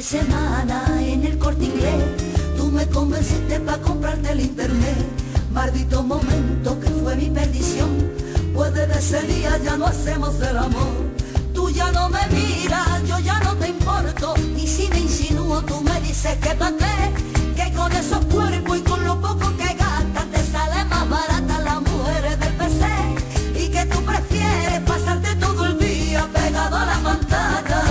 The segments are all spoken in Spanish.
semana en el Corte Inglés, tú me convenciste para comprarte el internet. Maldito momento que fue mi perdición, pues desde ese día ya no hacemos el amor. Tú ya no me miras, yo ya no te importo, y si me insinúo tú me dices que pa' qué, que con esos cuerpos y con lo poco que gastas te sale más barata las mujeres del PC, y que tú prefieres pasarte todo el día pegado a la pantalla.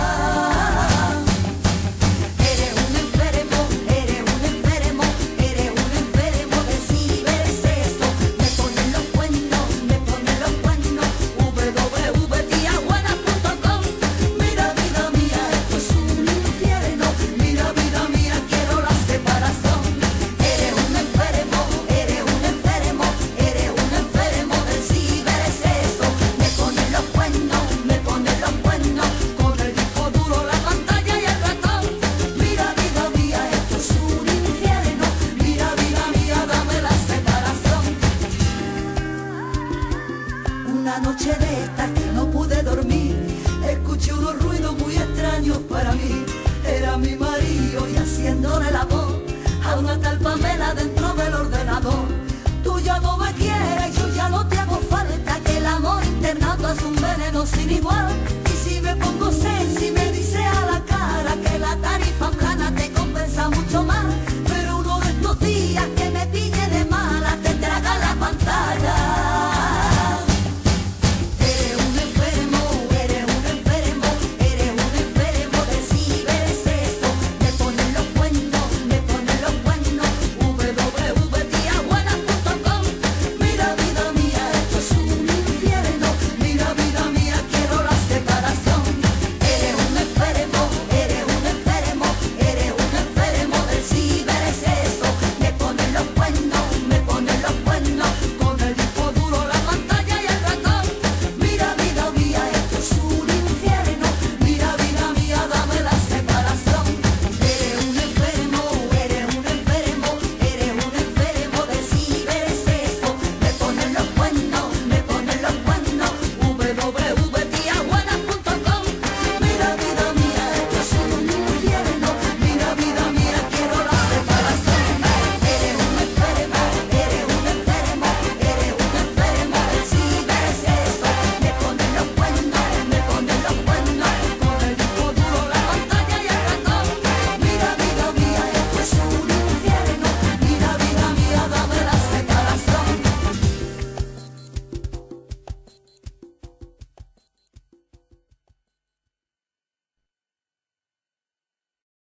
Una noche de estas que no pude dormir, escuché unos ruidos muy extraños para mí. Era mi marido y haciéndole la voz a una tal Pamela dentro del ordenador. Tú ya no me quieres, yo ya no te hago falta, que el amor internado es un veneno sin igual. Y si me pongo